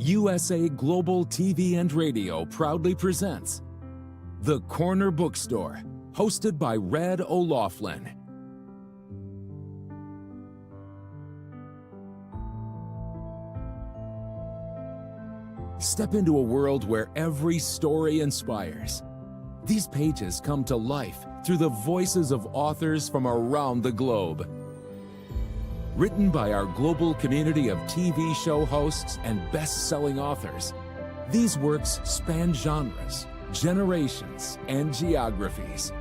USA Global TV and Radio proudly presents The Corner Bookstore, hosted by Red O'Laughlin. Step into a world where every story inspires. These pages come to life through the voices of authors from around the globe. Written by our global community of TV show hosts and best-selling authors, these works span genres, generations, and geographies,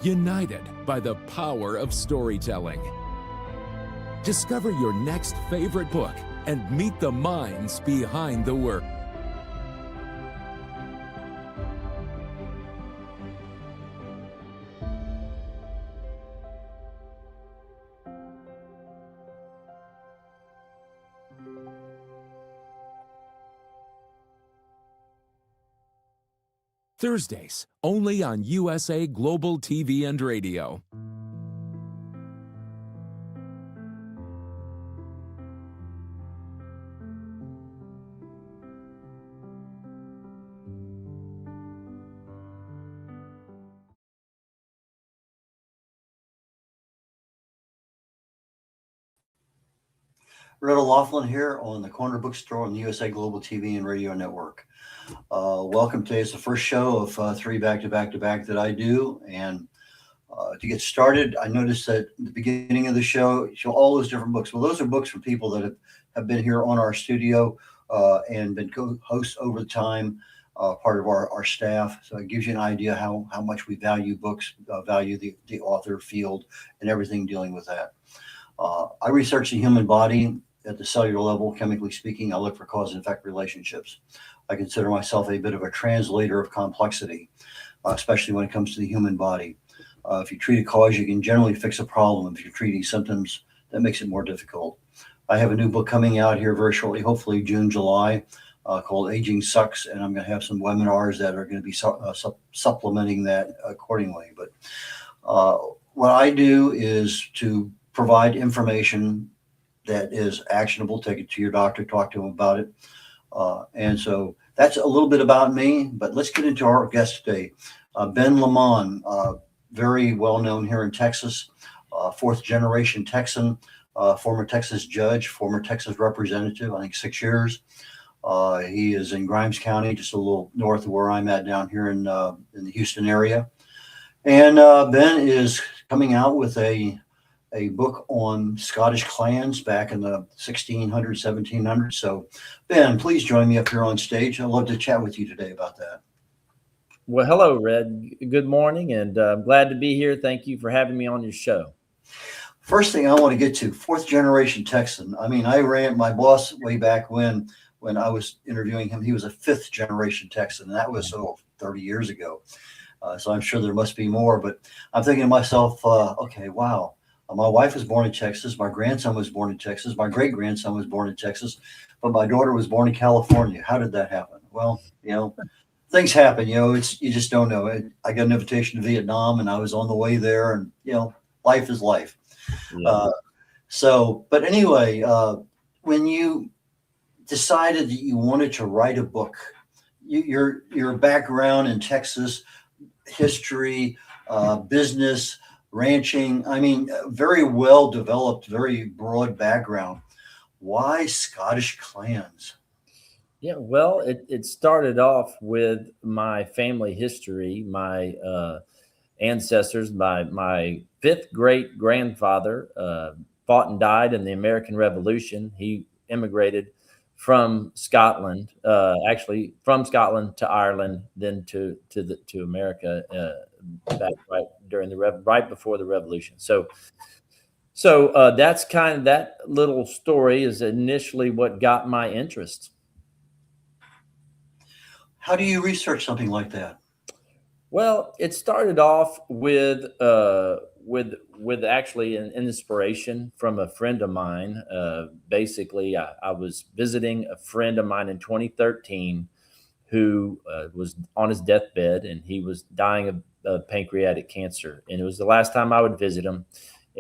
united by the power of storytelling. Discover your next favorite book and meet the minds behind the work. Thursdays, only on USA Global TV and Radio. Red O'Laughlin here on the Corner Bookstore on the USA Global TV and Radio Network. Welcome. Today is the first show of three back-to-back that I do. And to get started, I noticed that at the beginning of the show all those different books. Well, those are books from people that have been here on our studio and been co-hosts over the time, part of our staff. So it gives you an idea how much we value books, value the author field and everything dealing with that. I research the human body at the cellular level, chemically speaking. I look for cause and effect relationships. I consider myself a bit of a translator of complexity, especially when it comes to the human body. If you treat a cause, you can generally fix a problem. If you're treating symptoms, that makes it more difficult. I have a new book coming out here very shortly, hopefully June, July, called Aging Sucks, and I'm going to have some webinars that are going to be supplementing that accordingly. But what I do is to provide information that is actionable. Take it to your doctor, talk to him about it. And so that's a little bit about me, but let's get into our guest today. Ben Leman, very well known here in Texas, fourth generation Texan, former Texas judge, former Texas representative, I think 6 years. He is in Grimes County, just a little north of where I'm at down here in the Houston area. And Ben is coming out with a book on Scottish clans back in the 1600s, 1700s. So, Ben, please join me up here on stage. I'd love to chat with you today about that. Well, hello, Red. Good morning, and I'm glad to be here. Thank you for having me on your show. First thing I want to get to, fourth generation Texan. I mean, I ran my boss way back when I was interviewing him. He was a fifth generation Texan, and that was 30 years ago. So I'm sure there must be more, but I'm thinking to myself, okay, wow. My wife was born in Texas. My grandson was born in Texas. My great-grandson was born in Texas, but my daughter was born in California. How did that happen? Well, things happen, you just don't know. I got an invitation to Vietnam and I was on the way there, and, life is life. Yeah. But anyway, when you decided that you wanted to write a book, your background in Texas, history, business, ranching, I mean, very well developed, very broad background. Why Scottish clans? Yeah, well, it started off with my family history. My ancestors, my fifth great grandfather fought and died in the American Revolution. He immigrated from Scotland, actually from Scotland to Ireland, then to America back right before the Revolution. So that's kind of, that little story is initially what got my interest. How do you research something like that? Well, it started off with actually an inspiration from a friend of mine. Basically, I was visiting a friend of mine in 2013 who was on his deathbed, and he was dying of pancreatic cancer. And it was the last time I would visit him.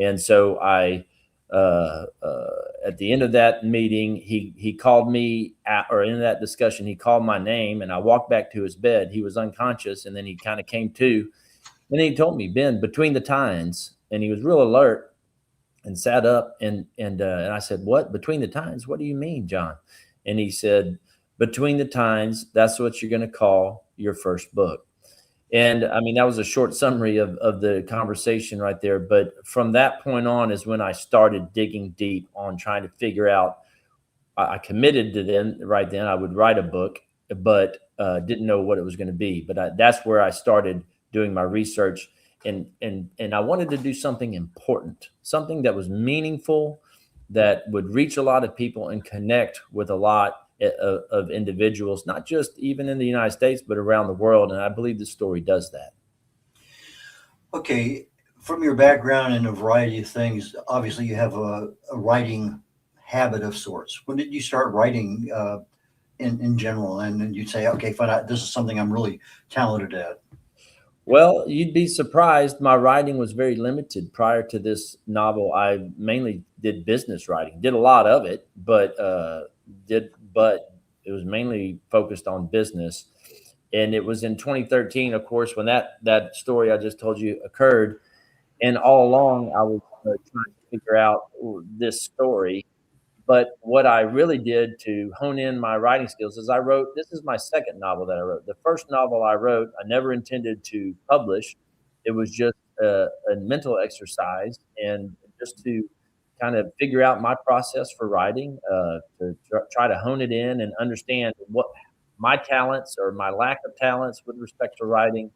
And so I At the end of that meeting, he called me or in that discussion, he called my name, and I walked back to his bed. He was unconscious, and then he kind of came to, and he told me, Ben, between the tines, and he was real alert and sat up, and I said, what, between the tines? What do you mean, John? And he said, between the tines, that's what you're going to call your first book. And I mean, that was a short summary of the conversation right there. But from that point on is when I started digging deep on trying to figure out. I committed to then I would write a book, but didn't know what it was going to be. But that's where I started doing my research, and I wanted to do something important, something that was meaningful, that would reach a lot of people and connect with a lot of individuals, not just even in the United States, but around the world. And I believe the story does that. Okay. From your background in a variety of things, obviously you have a writing habit of sorts. When did you start writing in general? And then you'd say, okay, fine, this is something I'm really talented at. Well, you'd be surprised. My writing was very limited prior to this novel. I mainly did business writing, did a lot of it, but it was mainly focused on business. And it was in 2013, of course, when that story I just told you occurred. And all along, I was trying to figure out this story. But what I really did to hone in my writing skills is this is my second novel that I wrote. The first novel I wrote, I never intended to publish. It was just a mental exercise, and just to kind of figure out my process for writing, to try to hone it in and understand what my talents or my lack of talents with respect to writing,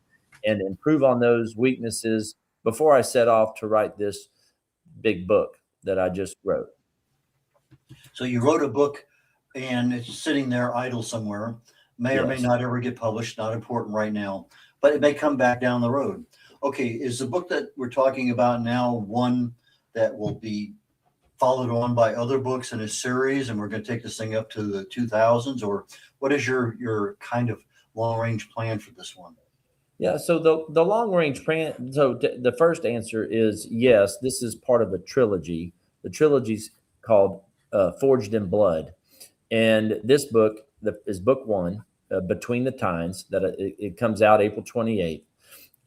and improve on those weaknesses before I set off to write this big book that I just wrote. So you wrote a book and it's sitting there idle somewhere, may or may Yes. not ever get published, not important right now, but it may come back down the road. Okay, is the book that we're talking about now one that will be followed on by other books in a series, and we're going to take this thing up to the 2000s, or what is your kind of long range plan for this one? Yeah, so the long range plan. So the first answer is yes. This is part of a trilogy. The trilogy's called Forged in Blood, and this book is book one, Between the Tines. That it comes out April 28th,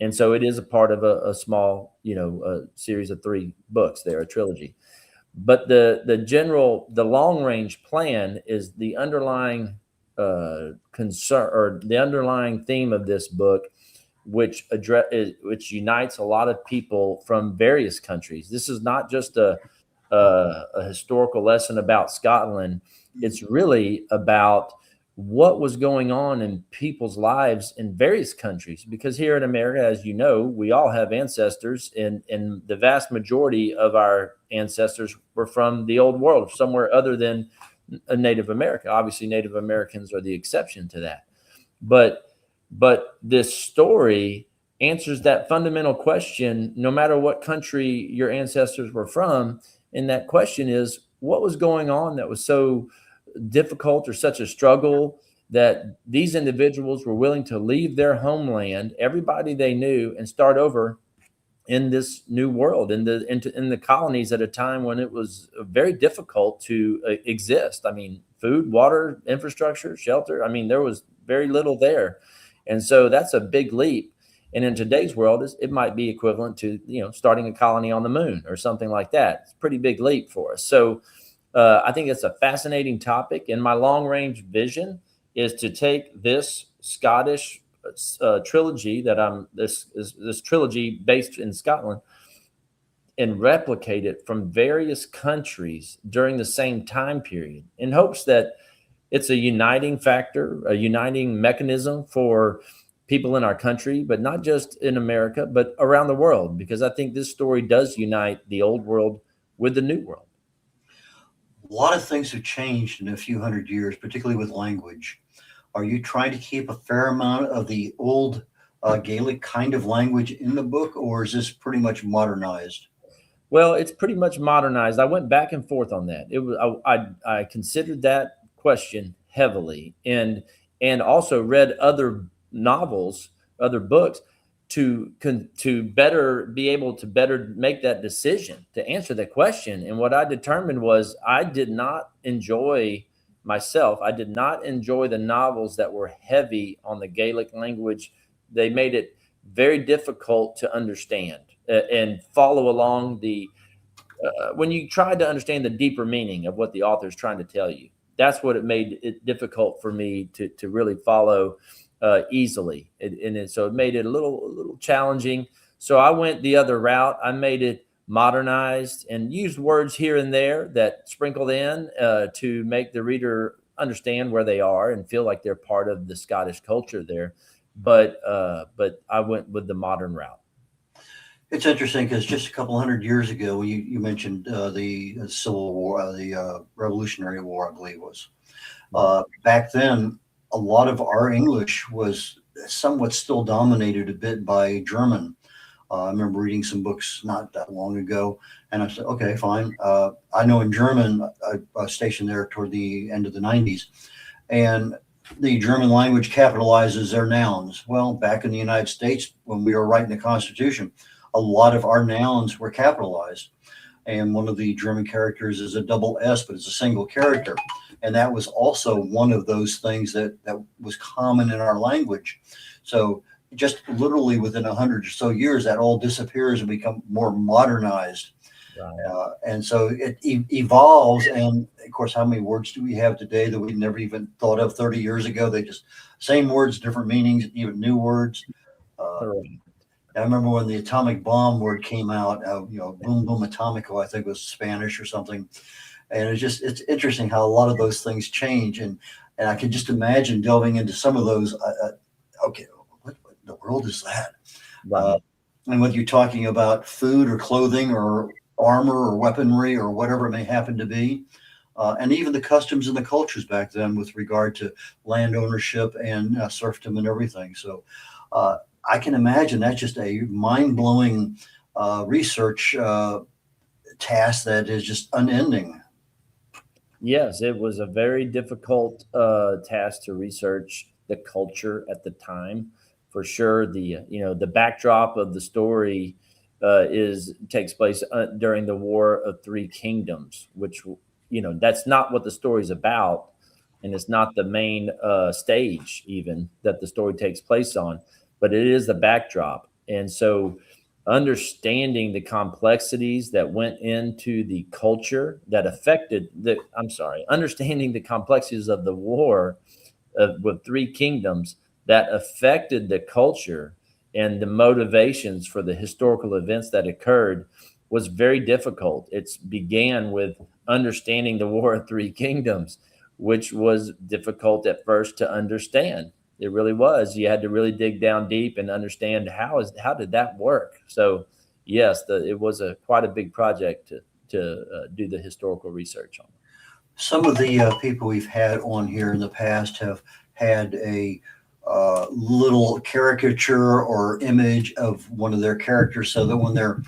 and so it is a part of a small, series of 3 books. There, a trilogy. But the long range plan is the underlying concern, or the underlying theme of this book, which unites a lot of people from various countries. This is not just a historical lesson about Scotland. It's really about what was going on in people's lives in various countries. Because here in America, as you know, we all have ancestors, and the vast majority of our ancestors were from the old world, somewhere other than Native America. Obviously, Native Americans are the exception to that. But this story answers that fundamental question, no matter what country your ancestors were from. And that question is, what was going on that was so difficult or such a struggle that these individuals were willing to leave their homeland, everybody they knew, and start over in this new world, in the colonies at a time when it was very difficult to exist. I mean, food, water, infrastructure, shelter. I mean, there was very little there. And so that's a big leap. And in today's world, it might be equivalent to, starting a colony on the moon or something like that. It's a pretty big leap for us. So I think it's a fascinating topic. And my long range vision is to take this Scottish trilogy this trilogy based in Scotland, and replicate it from various countries during the same time period, in hopes that it's a uniting factor, a uniting mechanism for people in our country, but not just in America, but around the world, because I think this story does unite the old world with the new world. A lot of things have changed in a few hundred years, particularly with language. Are you trying to keep a fair amount of the old Gaelic kind of language in the book, or is this pretty much modernized? Well, it's pretty much modernized. I went back and forth on that. It was I considered that question heavily, and also read other novels, other books to better be able to better make that decision to answer that question. And what I determined was I did not enjoy the novels that were heavy on the Gaelic language. They made it very difficult to understand and follow along when you tried to understand the deeper meaning of what the author is trying to tell you. That's what it made it difficult for me to really follow easily. So it made it a little challenging. So I went the other route. I made it modernized and used words here and there that sprinkled in to make the reader understand where they are and feel like they're part of the Scottish culture there. But I went with the modern route. It's interesting because just a couple hundred years ago, you mentioned the Civil War, the Revolutionary War, I believe it was. Back then, a lot of our English was somewhat still dominated a bit by German. I remember reading some books not that long ago, and I said, okay, fine. I know in German, I was stationed there toward the end of the 90s, and the German language capitalizes their nouns. Well, back in the United States, when we were writing the Constitution, a lot of our nouns were capitalized. And one of the German characters is a double S, but it's a single character. And that was also one of those things that was common in our language. So just literally within 100 or so years, that all disappears and become more modernized. Right. And so it evolves. And of course, how many words do we have today that we never even thought of 30 years ago? They just same words, different meanings, even new words. I remember when the atomic bomb word came out, boom, boom, atomico, I think was Spanish or something. And it's interesting how a lot of those things change. And I can just imagine delving into some of those. Okay, what in the world is that? Right. And whether you're talking about food or clothing or armor or weaponry or whatever it may happen to be, and even the customs and the cultures back then with regard to land ownership and serfdom and everything. So I can imagine that's just a mind-blowing research task that is just unending. Yes, it was a very difficult task to research the culture at the time. For sure, the backdrop of the story takes place during the War of Three Kingdoms, which that's not what the story's about, and it's not the main stage even that the story takes place on. But it is the backdrop. And so understanding the complexities that went into the culture that understanding the complexities of the war with Three Kingdoms that affected the culture and the motivations for the historical events that occurred was very difficult. It began with understanding the War of Three Kingdoms, which was difficult at first to understand. It really was. You had to really dig down deep and understand how did that work. So, yes, it was quite a big project to do the historical research on. Some of the people we've had on here in the past have had a little caricature or image of one of their characters, so that when they're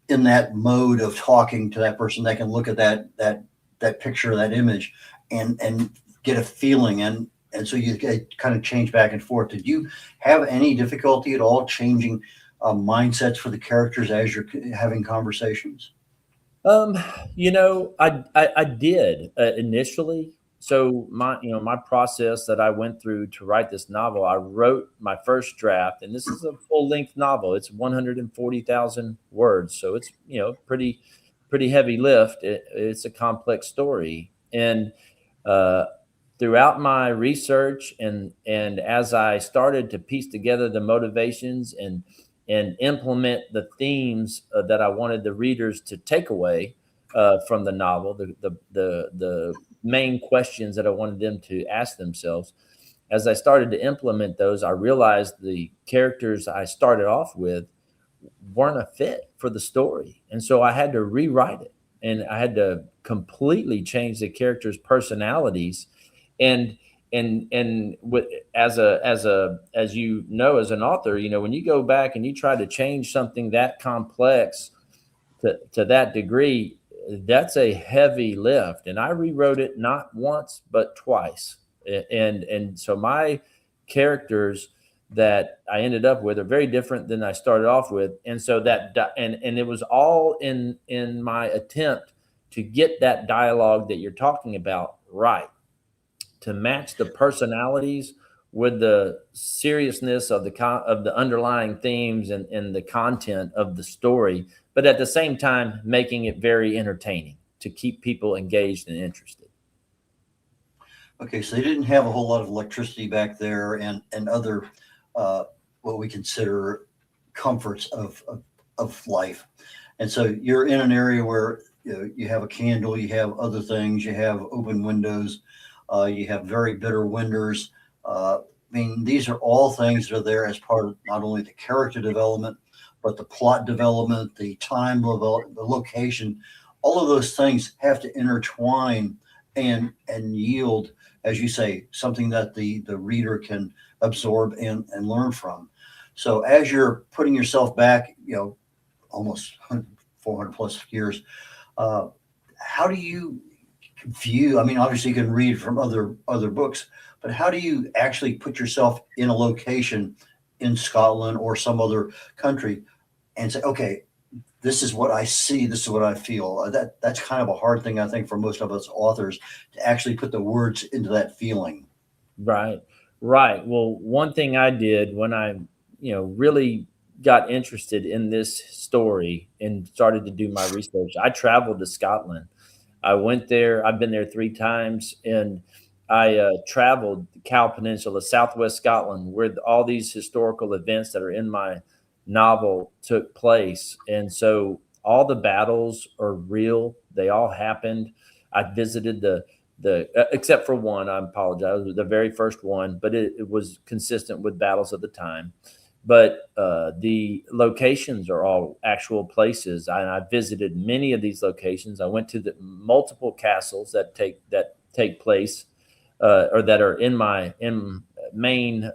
in that mode of talking to that person, they can look at that picture, that image, and get a feeling. And so you kind of change back and forth. Did you have any difficulty at all changing mindsets for the characters as you're having conversations? I did initially. So my process that I went through to write this novel, I wrote my first draft, and this is a full-length novel. It's 140,000 words, so it's pretty heavy lift. It's a complex story, and throughout my research and as I started to piece together the motivations and implement the themes that I wanted the readers to take away from the novel, the main questions that I wanted them to ask themselves, as I started to implement those, I realized the characters I started off with weren't a fit for the story. And so I had to rewrite it, and I had to completely change the characters' personalities. And with as you know, as an author, when you go back and you try to change something that complex to that degree, that's a heavy lift. And I rewrote it not once but twice. And so my characters, that I ended up with are very different than I started off with. And so and it was all in my attempt to get that dialogue that you're talking about right, to match the personalities with the seriousness of the underlying themes and the content of the story, but at the same time making it very entertaining to keep people engaged and interested. Okay, so they didn't have a whole lot of electricity back there and other what we consider comforts of life. And so you're in an area where you have a candle, you have other things, you have open windows, you have very bitter winters. I mean, these are all things that are there as part of not only the character development, but the plot development, the time development, the location. All of those things have to intertwine and yield, as you say, something that the reader can absorb and learn from. So as you're putting yourself back, almost 400 plus years, how do you view? I mean, obviously you can read from other books, but how do you actually put yourself in a location in Scotland or some other country and say, okay, this is what I see, this is what I feel? That's kind of a hard thing, I think, for most of us authors to actually put the words into that feeling. Right. Well, one thing I did when I, really got interested in this story and started to do my research, I traveled to Scotland. I went there. I've been there 3 times, and I traveled the Cow Peninsula, Southwest Scotland, where all these historical events that are in my novel took place. And so all the battles are real. They all happened. I visited the except for one, I apologize, the very first one, but it was consistent with battles of the time. But the locations are all actual places. I visited many of these locations. I went to the multiple castles that take place or that are in my main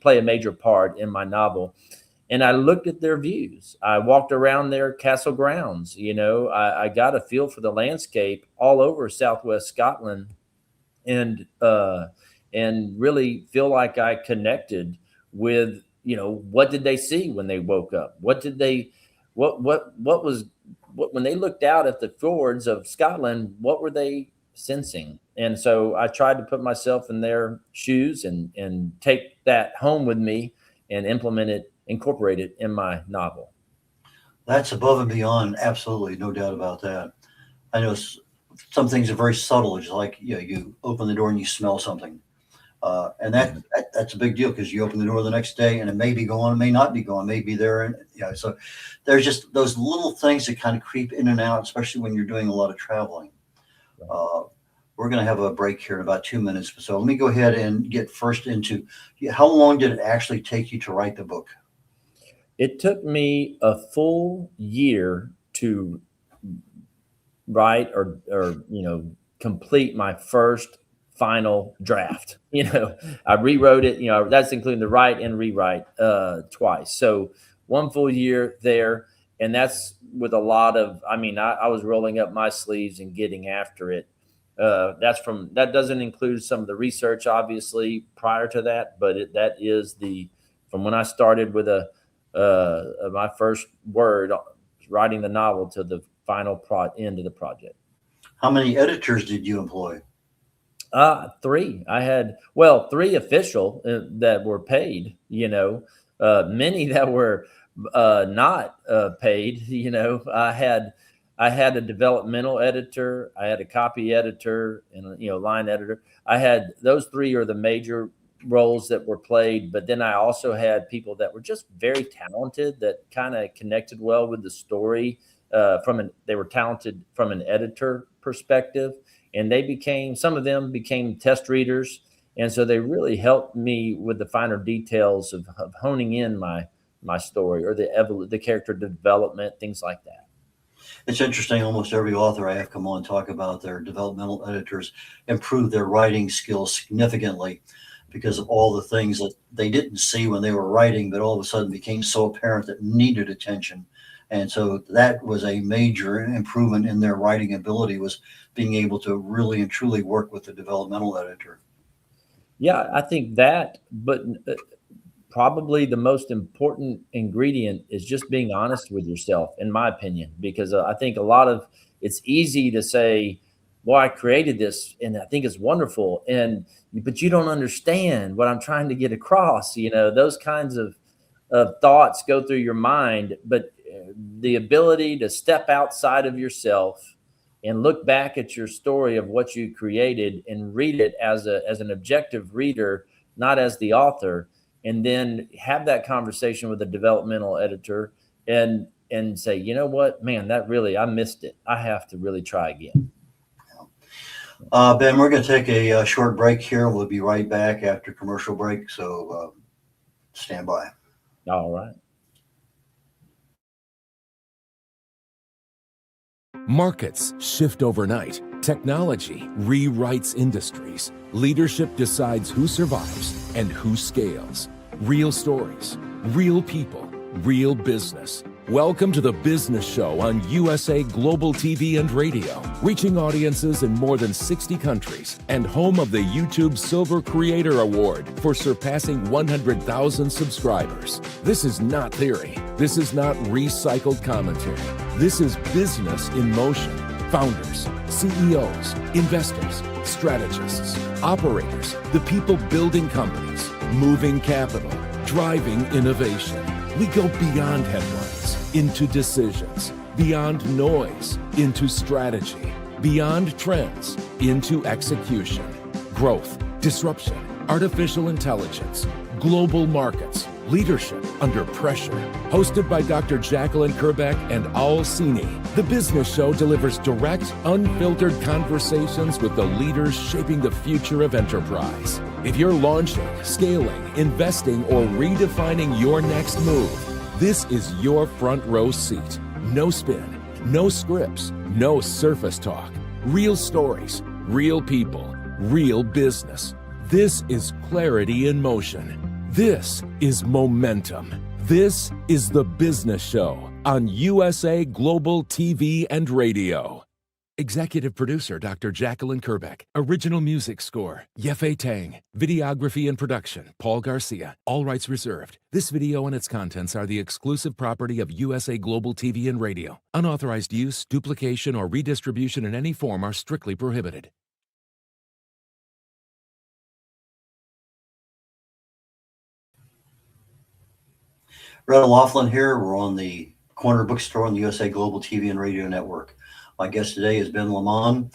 play a major part in my novel. And I looked at their views. I walked around their castle grounds. I got a feel for the landscape all over Southwest Scotland, and really feel like I connected with, what did they see when they woke up? What when they looked out at the fjords of Scotland, what were they sensing? And so I tried to put myself in their shoes and take that home with me and incorporate it in my novel. That's above and beyond. Absolutely. No doubt about that. I know some things are very subtle. It's like, you open the door and you smell something. And that's a big deal because you open the door the next day and it may be gone, it may not be gone, may be there. And so there's just those little things that kind of creep in and out, especially when you're doing a lot of traveling. We're going to have a break here in about 2 minutes. So let me go ahead and get first into how long did it actually take you to write the book? It took me a full year to write or complete my first final draft. I rewrote it, that's including the write and rewrite twice. So 1 full year there. And that's with a lot of, I was rolling up my sleeves and getting after it. That doesn't include some of the research, obviously, prior to that, but that is from when I started with my first word writing the novel to the final end of the project. How many editors did you employ? 3. I had, 3 official that were paid, many that were not paid. I had a developmental editor, I had a copy editor, and line editor. I had those 3 are the major roles that were played, but then I also had people that were just very talented that kind of connected well with the story. They were talented from an editor perspective, and some of them became test readers, and so they really helped me with the finer details of honing in my story or the character development, things like that. It's interesting. Almost every author I have come on talk about their developmental editors improve their writing skills significantly because of all the things that they didn't see when they were writing, but all of a sudden became so apparent that needed attention. And so that was a major improvement in their writing ability, was being able to really and truly work with the developmental editor. Yeah, I think that, but probably the most important ingredient is just being honest with yourself, in my opinion, because I think it's easy to say, well, I created this and I think it's wonderful. But you don't understand what I'm trying to get across. Those kinds of thoughts go through your mind, but the ability to step outside of yourself and look back at your story of what you created and read it as an objective reader, not as the author, and then have that conversation with a developmental editor and say, you know what, man, I missed it. I have to really try again. Ben, we're going to take a short break here. We'll be right back after commercial break. So stand by. All right. Markets shift overnight. Technology rewrites industries. Leadership decides who survives and who scales. Real stories, real people, real business. Welcome to the Business Show on USA Global TV and Radio, reaching audiences in more than 60 countries and home of the YouTube Silver Creator Award for surpassing 100,000 subscribers. This is not theory. This is not recycled commentary. This is business in motion. Founders, CEOs, investors, strategists, operators, the people building companies, moving capital, driving innovation. We go beyond headlines into decisions, beyond noise into strategy, beyond trends into execution, growth, disruption, artificial intelligence, global markets, leadership under pressure. Hosted by Dr. Jacqueline Kerbeck and Al Sini, The Business Show delivers direct, unfiltered conversations with the leaders shaping the future of enterprise. If you're launching, scaling, investing, or redefining your next move, this is your front row seat. No spin, no scripts, no surface talk. Real stories, real people, real business. This is clarity in motion. This is momentum. This is The Business Show on USA Global TV and Radio. Executive producer Dr. Jacqueline Kerbeck. Original music score Yefe Tang. Videography and production Paul Garcia. All rights reserved. This video and its contents are the exclusive property of USA Global TV and Radio. Unauthorized use, duplication, or redistribution in any form are strictly prohibited. O'Laughlin here. We're on the Corner Bookstore on the USA Global TV and Radio Network. My guest today is Ben Leman,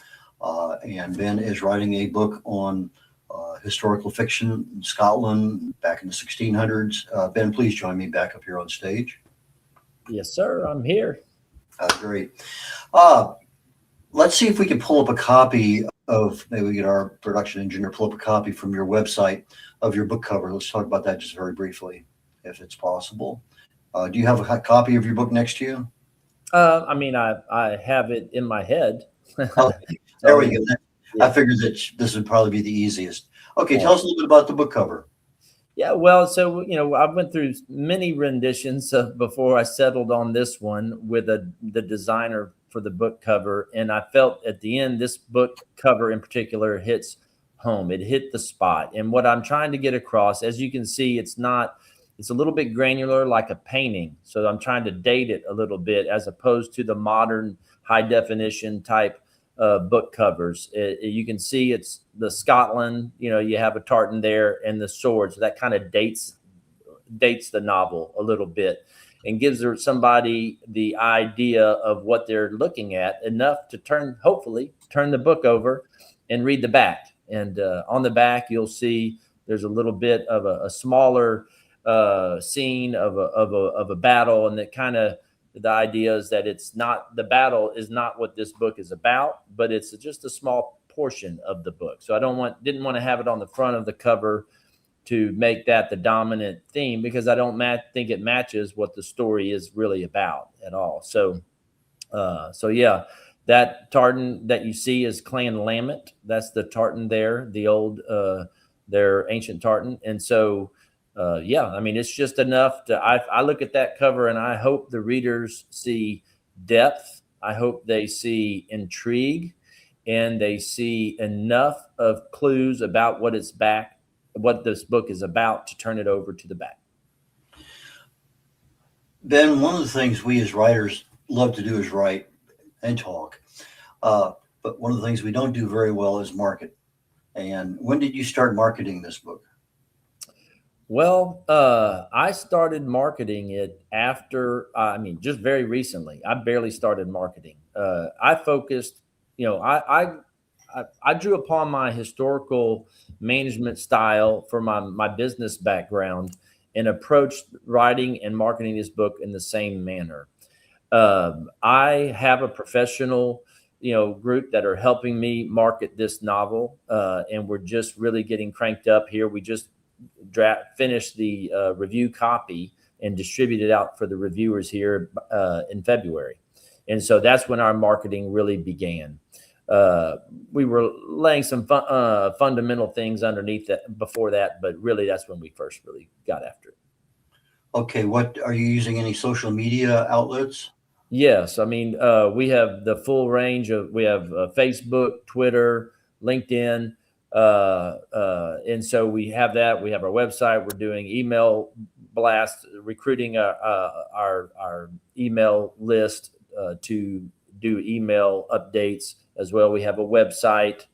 and Ben is writing a book on historical fiction in Scotland back in the 1600s. Ben, please join me back up here on stage. Yes, sir. I'm here. Great. Let's see if we can pull up a copy of, maybe we get our production engineer pull up a copy from your website of your book cover. Let's talk about that just very briefly, if it's possible. Do you have a copy of your book next to you? I have it in my head. Oh, there we go. I figured that this would probably be the easiest. Okay, tell us a little bit about the book cover. Yeah, well, so, I went through many renditions before I settled on this one with the designer for the book cover. And I felt at the end, this book cover in particular hits home. It hit the spot. And what I'm trying to get across, as you can see, it's a little bit granular, like a painting. So I'm trying to date it a little bit as opposed to the modern high definition type book covers. You can see it's the Scotland, you have a tartan there and the sword. So that kind of dates the novel a little bit and gives somebody the idea of what they're looking at enough to hopefully turn the book over and read the back. And on the back, you'll see there's a little bit of a smaller scene of a battle, and that kind of the idea is that the battle is not what this book is about, but it's just a small portion of the book. So I didn't want to have it on the front of the cover to make that the dominant theme, because I don't think it matches what the story is really about at all. So yeah, that tartan that you see is Clan Lamont. That's the tartan there, the old their ancient tartan, and so. It's just enough I look at that cover and I hope the readers see depth. I hope they see intrigue, and they see enough of clues about what this book is about to turn it over to the back. Ben, one of the things we as writers love to do is write and talk. But one of the things we don't do very well is market. And when did you start marketing this book? Well, I started marketing it after, just very recently. I barely started marketing. I focused, I drew upon my historical management style for my business background and approached writing and marketing this book in the same manner. I have a professional, group that are helping me market this novel, and we're just really getting cranked up here. We just finished the review copy and distributed out for the reviewers here in February. And so that's when our marketing really began. We were laying some fundamental things underneath that before that, but really that's when we first really got after it. Okay, what are you using? Any social media outlets? Yes, we have the full range we have Facebook, Twitter, LinkedIn. And so we have that. We have our website. We're doing email blasts, recruiting our email list to do email updates as well. We have a website.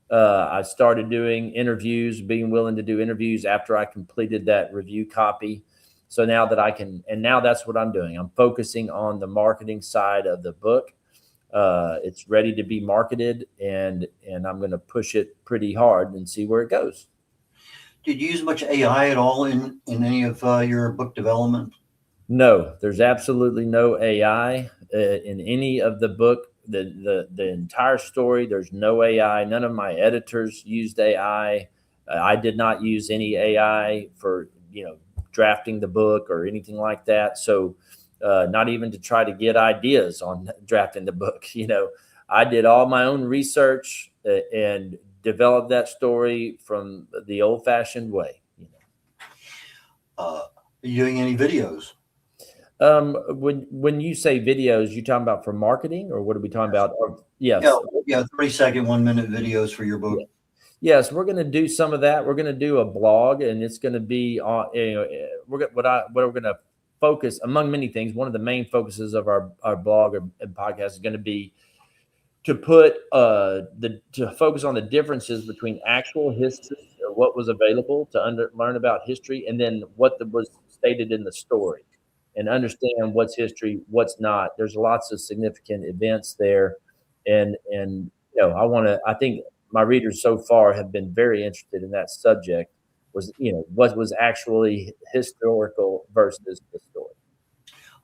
I started doing interviews, being willing to do interviews after I completed that review copy. So now that now that's what I'm doing. I'm focusing on the marketing side of the book. It's ready to be marketed, and I'm going to push it pretty hard and see where it goes. Did you use much AI at all in any of your book development? No, there's absolutely no AI in any of the book. The entire story, there's no AI. None of my editors used AI. I did not use any AI for, drafting the book or anything like that. So not even to try to get ideas on drafting the book. I did all my own research and developed that story from the old-fashioned way. Are you doing any videos? When you say videos, you talking about for marketing, or what are we talking about? Yes. Yeah, 30-second, 1-minute videos for your book. Yeah. Yes, we're going to do some of that. We're going to do a blog, and it's going to be on. What we're going to focus, among many things. One of the main focuses of our blog and podcast is going to be to put to focus on the differences between actual history, or what was available to learn about history, and then what was stated in the story, and understand what's history, what's not. There's lots of significant events there, and I think my readers so far have been very interested in that subject. Was what was actually historical versus the story.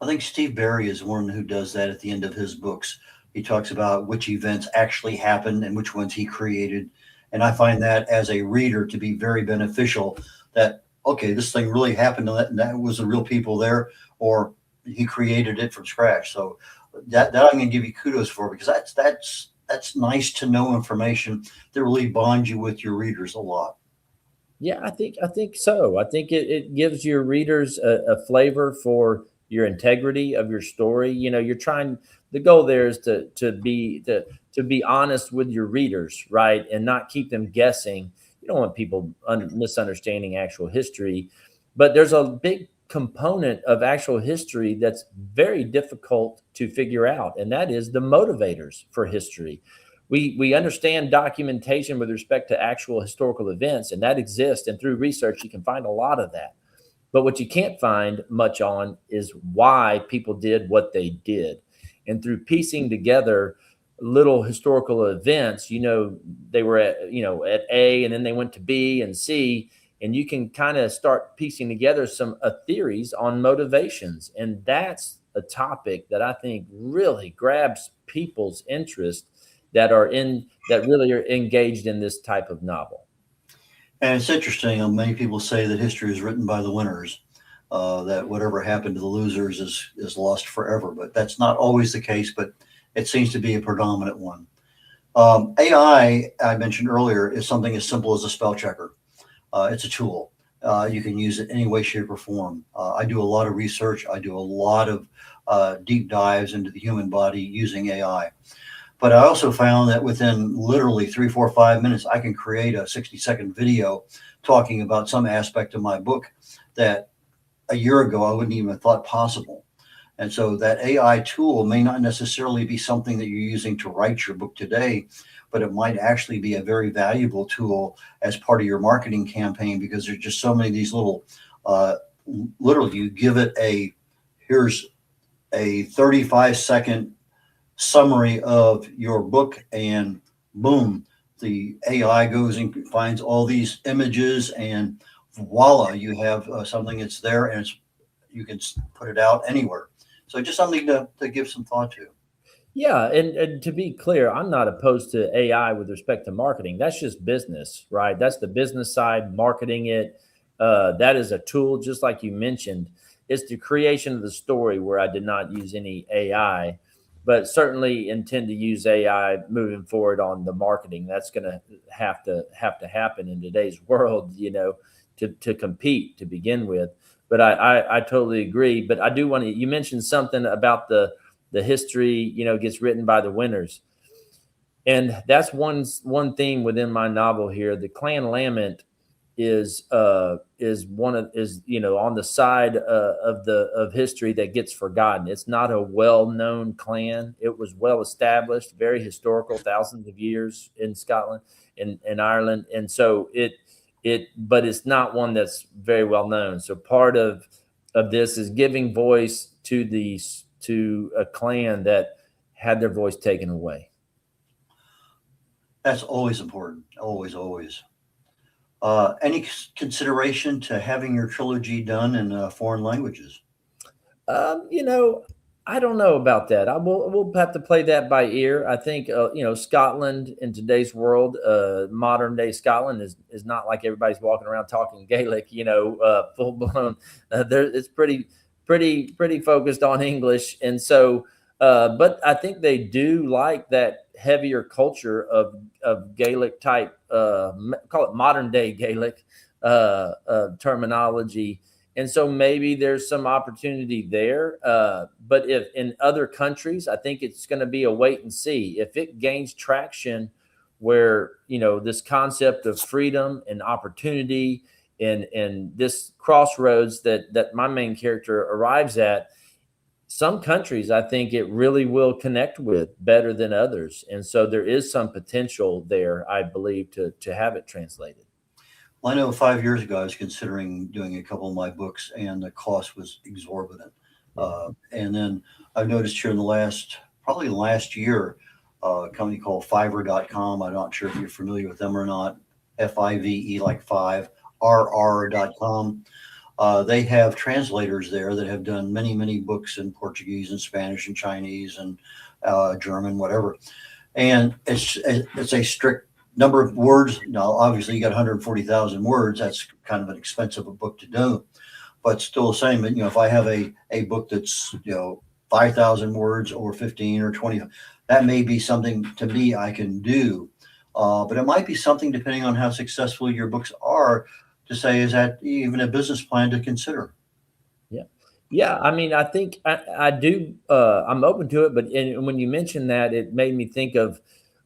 I think Steve Berry is one who does that at the end of his books. He talks about which events actually happened and which ones he created. And I find that as a reader to be very beneficial, that, okay, this thing really happened and that was the real people there, or he created it from scratch. So that I'm going to give you kudos for, because that's nice to know information that really bonds you with your readers a lot. Yeah, I think so. I think it gives your readers a flavor for your integrity of your story. The goal there is to be honest with your readers, right? And not keep them guessing. You don't want people misunderstanding actual history, but there's a big component of actual history that's very difficult to figure out, and that is the motivators for history. We understand documentation with respect to actual historical events, and that exists, and through research you can find a lot of that. But what you can't find much on is why people did what they did. And through piecing together little historical events, they were at A, and then they went to B and C, and you can kind of start piecing together some theories on motivations. And that's a topic that I think really grabs people's interest that really are engaged in this type of novel. And it's interesting. Many people say that history is written by the winners, that whatever happened to the losers is lost forever. But that's not always the case, but it seems to be a predominant one. AI, I mentioned earlier, is something as simple as a spell checker. It's a tool. You can use it any way, shape, or form. I do a lot of research. I do a lot of deep dives into the human body using AI. But I also found that within literally 3, 4, 5 minutes, I can create a 60-second video talking about some aspect of my book that a year ago I wouldn't even have thought possible. And so that AI tool may not necessarily be something that you're using to write your book today, but it might actually be a very valuable tool as part of your marketing campaign, because there's just so many of these little, literally you give it here's a 35-second summary of your book, and boom, the AI goes and finds all these images, and voila, you have something that's there, and you can put it out anywhere. So just something to give some thought to. Yeah, and to be clear, I'm not opposed to AI with respect to marketing. That's just business, right? That's the business side, marketing it. That is a tool, just like you mentioned. It's the creation of the story where I did not use any AI, but certainly intend to use AI moving forward on the marketing. That's going to have to happen in today's world, to compete to begin with. But I totally agree. But I do want to. You mentioned something about the history, gets written by the winners. And that's one theme within my novel here. The clan lament is on the side of history that gets forgotten. It's not a well-known clan. It was well established, very historical, thousands of years in Scotland and Ireland. And so but it's not one that's very well known. So part of this is giving voice to a clan that had their voice taken away. That's always important. Always, always. Any consideration to having your trilogy done in foreign languages? I don't know about that. We'll have to play that by ear. I think Scotland in today's world, modern day Scotland is not like everybody's walking around talking Gaelic. Full blown. It's pretty focused on English, and so. But I think they do like that heavier culture of Gaelic type, call it modern day Gaelic terminology. And so maybe there's some opportunity there. But if in other countries, I think it's going to be a wait and see. If it gains traction where, this concept of freedom and opportunity and this crossroads that my main character arrives at, some countries, I think it really will connect with better than others. And so there is some potential there, I believe, to have it translated. Well, I know 5 years ago, I was considering doing a couple of my books, and the cost was exorbitant. And then I've noticed here in probably last year, a company called Fiverr.com. I'm not sure if you're familiar with them or not. FIVE, like five, RR.com. They have translators there that have done many, many books in Portuguese and Spanish and Chinese and German, whatever. And it's a strict number of words. Now, obviously, you got 140,000 words. That's kind of an expensive book to do, but still the same. If I have a book that's 5,000 words or 15 or 20, that may be something to me I can do. But it might be something, depending on how successful your books are, to say, is that even a business plan to consider? Yeah. I mean, I think I do. I'm open to it. But when you mentioned that, it made me think of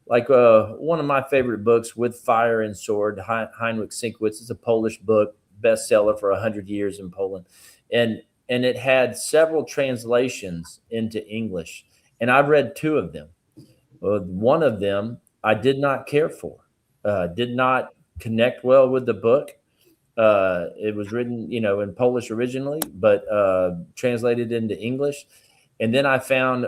like one of my favorite books, With Fire and Sword, Heinrich Sienkiewicz. It's a Polish book, bestseller for 100 years in Poland. And it had several translations into English. And I've read two of them. One of them I did not care for, did not connect well with the book. It was written, in Polish originally, but translated into English. And then I found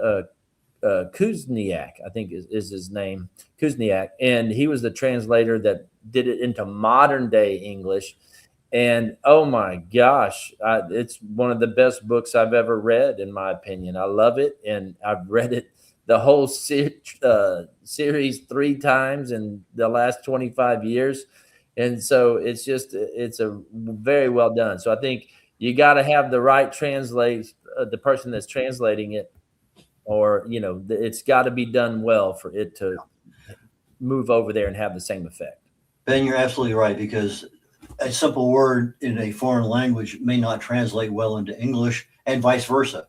Kuzniak, I think is his name, Kuzniak. And he was the translator that did it into modern day English. And oh my gosh, it's one of the best books I've ever read, in my opinion. I love it. And I've read it, the whole series 3 times in the last 25 years. And so it's a very well done. So I think you got to have the right the person that's translating it, or, it's got to be done well for it to move over there and have the same effect. Ben, you're absolutely right, because a simple word in a foreign language may not translate well into English, and vice versa.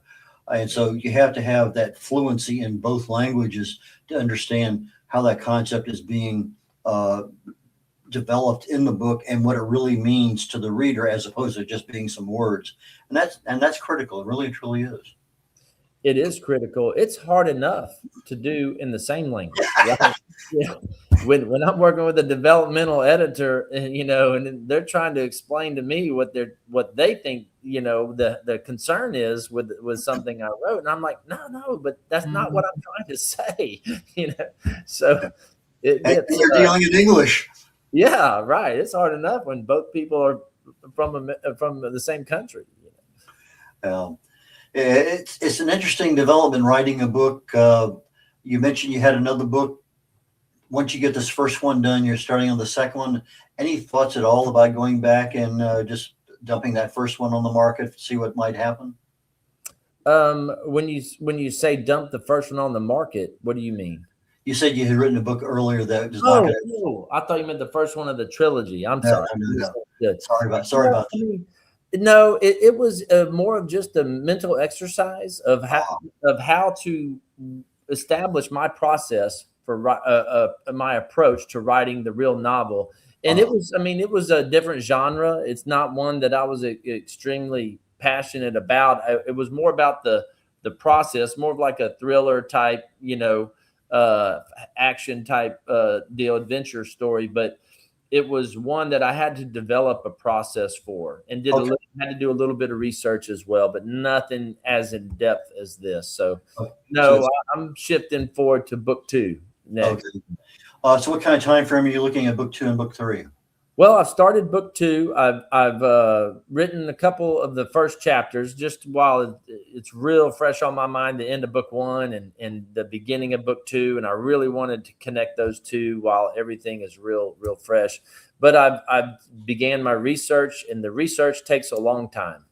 And so you have to have that fluency in both languages to understand how that concept is being developed in the book and what it really means to the reader, as opposed to just being some words. And that's critical. It really truly is. It is critical. It's hard enough to do in the same language, right? You know, when I'm working with a developmental editor, and and they're trying to explain to me what they think, the concern is with something I wrote, and I'm like, no, but that's not what I'm trying to say, So it And gets, you're dealing in English. yeah, right. It's hard enough when both people are from the same country. It's an interesting development writing a book. You mentioned you had another book. Once you get this first one done, you're starting on the second one. Any thoughts at all about going back and just dumping that first one on the market, see what might happen? When you say dump the first one on the market, what do you mean? You said you had written a book earlier that was not going to. Oh, I thought you meant the first one of the trilogy. I'm sorry. No. Sorry about that. No, it was more of just a mental exercise of how to establish my process for my approach to writing the real novel. And it was a different genre. It's not one that I was extremely passionate about. It was more about the process, more of like a thriller type, action type deal, adventure story. But it was one that I had to develop a process for, and had to do a little bit of research as well, but nothing as in depth as this. So I'm shifting forward to book 2 next. Okay. So what kind of time frame are you looking at book 2 and book 3? Well, I've started book 2. I've written a couple of the first chapters just while it's real fresh on my mind, the end of book 1 and the beginning of book 2. And I really wanted to connect those two while everything is real fresh. But I've began my research, and the research takes a long time.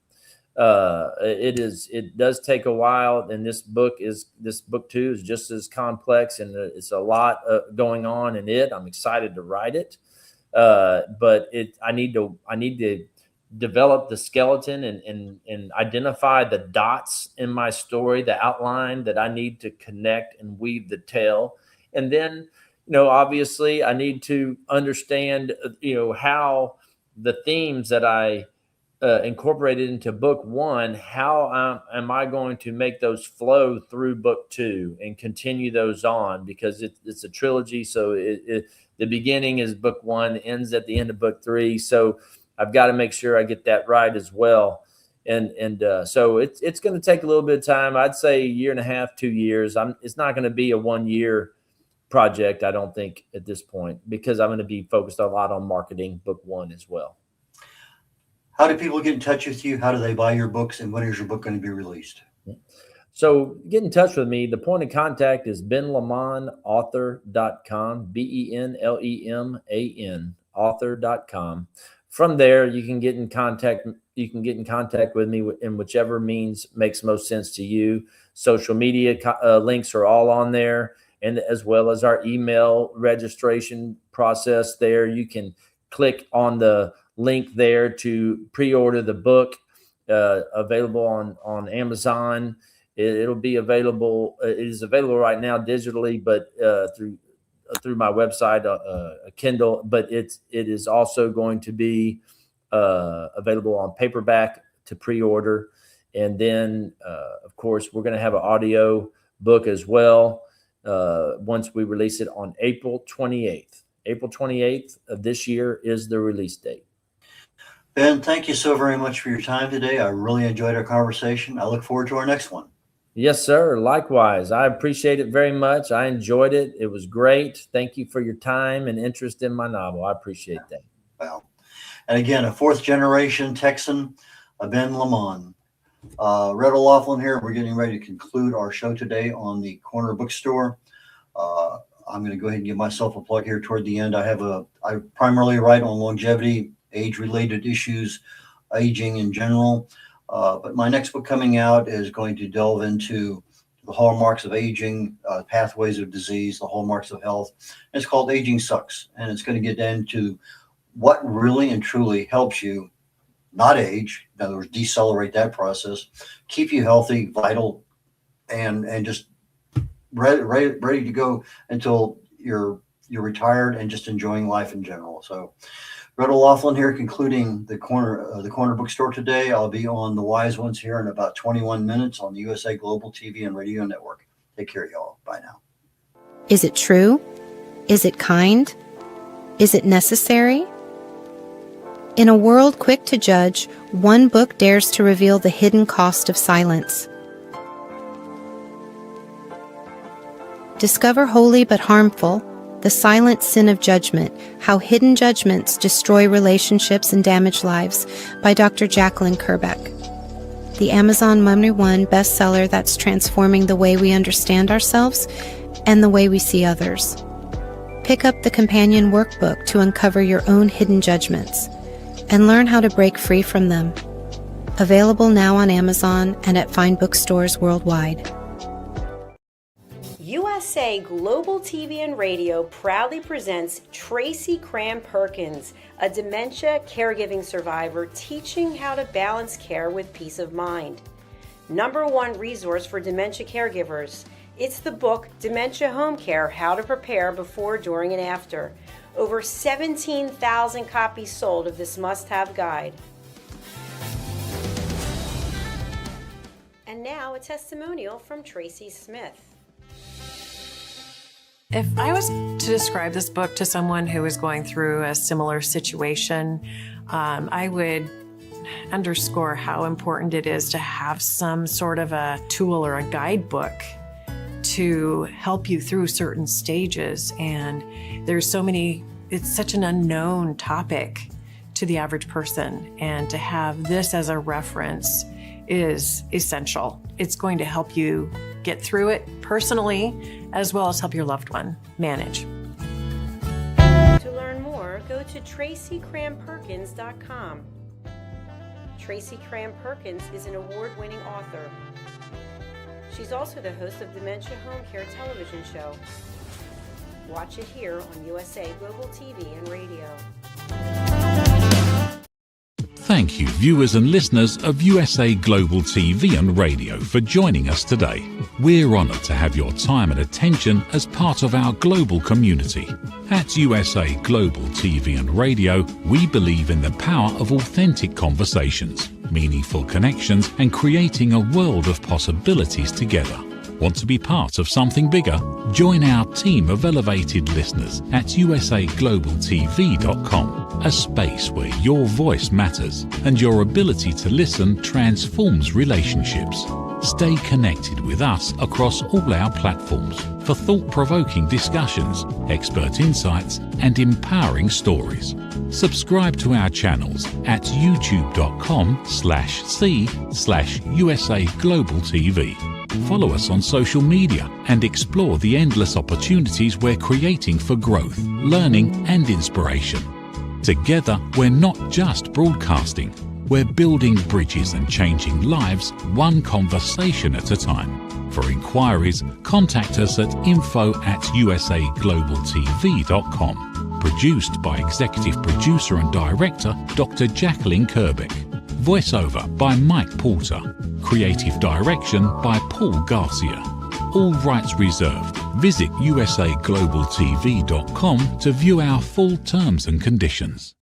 It does take a while. And this book 2 is just as complex, and it's a lot going on in it. I'm excited to write it. But I need to develop the skeleton and identify the dots in my story, the outline that I need to connect and weave the tale. And then, obviously I need to understand, how the themes that I incorporated into book 1, how am I going to make those flow through book 2 and continue those on, because it's a trilogy. So the beginning is book 1, ends at the end of book 3. So I've got to make sure I get that right as well. And so it's going to take a little bit of time. I'd say 1.5 years, 2 years. It's not going to be a 1-year project, I don't think, at this point, because I'm going to be focused a lot on marketing book 1 as well. How do people get in touch with you? How do they buy your books? And when is your book going to be released? So get in touch with me. The point of contact is benlemanauthor.com, BenLeman, author.com. From there, you can get in contact. You can get in contact with me in whichever means makes most sense to you. Social media links are all on there, and as well as our email registration process there. You can click on the link there to pre-order the book, available on Amazon. It'll be available. It is available right now digitally, but through my website, Kindle. But it is also going to be available on paperback to pre-order, and then of course we're going to have an audio book as well once we release it on April 28th. April 28th of this year is the release date. Ben, thank you so very much for your time today. I really enjoyed our conversation. I look forward to our next one. Yes, sir. Likewise. I appreciate it very much. I enjoyed it. It was great. Thank you for your time and interest in my novel. I appreciate that. Well, and again, a 4th generation Texan, Ben Leman. Red O'Laughlin here. We're getting ready to conclude our show today on the Corner Bookstore. I'm going to go ahead and give myself a plug here toward the end. I primarily write on longevity, age-related issues, aging in general. But my next book coming out is going to delve into the hallmarks of aging, pathways of disease, the hallmarks of health. And it's called Aging Sucks. And it's going to get into what really and truly helps you not age, in other words, decelerate that process, keep you healthy, vital, and just ready to go until you're retired and just enjoying life in general. So Brett O'Laughlin here, concluding the Corner Bookstore today. I'll be on The Wise Ones here in about 21 minutes on the USA Global TV and Radio Network. Take care, y'all. Bye now. Is it true? Is it kind? Is it necessary? In a world quick to judge, one book dares to reveal the hidden cost of silence. Discover Holy but Harmful: The Silent Sin of Judgment, How Hidden Judgments Destroy Relationships and Damage Lives by Dr. Jacqueline Kerbeck. The Amazon #1 bestseller that's transforming the way we understand ourselves and the way we see others. Pick up the companion workbook to uncover your own hidden judgments and learn how to break free from them. Available now on Amazon and at fine bookstores worldwide. USA Global TV and Radio proudly presents Tracy Cram Perkins, a dementia caregiving survivor teaching how to balance care with peace of mind. #1 resource for dementia caregivers. It's the book Dementia Home Care: How to Prepare Before, During, and After. Over 17,000 copies sold of this must-have guide. And now a testimonial from Tracy Smith. If I was to describe this book to someone who is going through a similar situation, I would underscore how important it is to have some sort of a tool or a guidebook to help you through certain stages. And there's so many, it's such an unknown topic to the average person. And to have this as a reference is essential. It's going to help you get through it personally, as well as help your loved one manage. To learn more, go to TracyCramPerkins.com. Tracy Cram Perkins is an award-winning author. She's also the host of Dementia Home Care television show. Watch it here on USA Global TV and Radio. Thank you, viewers and listeners of USA Global TV and Radio, for joining us today. We're honoured to have your time and attention as part of our global community. At USA Global TV and Radio, we believe in the power of authentic conversations, meaningful connections, and creating a world of possibilities together. Want to be part of something bigger? Join our team of elevated listeners at usaglobaltv.com, a space where your voice matters and your ability to listen transforms relationships. Stay connected with us across all our platforms for thought-provoking discussions, expert insights, and empowering stories. Subscribe to our channels at youtube.com/c/USA Global TV. Follow us on social media and explore the endless opportunities we're creating for growth, learning, and inspiration. Together, we're not just broadcasting, we're building bridges and changing lives one conversation at a time. For inquiries, contact us at info@usaglobaltv.com. Produced by Executive Producer and Director Dr. Jacqueline Kerbeck. Voiceover by Mike Porter. Creative direction by Paul Garcia. All rights reserved. Visit usaglobaltv.com to view our full terms and conditions.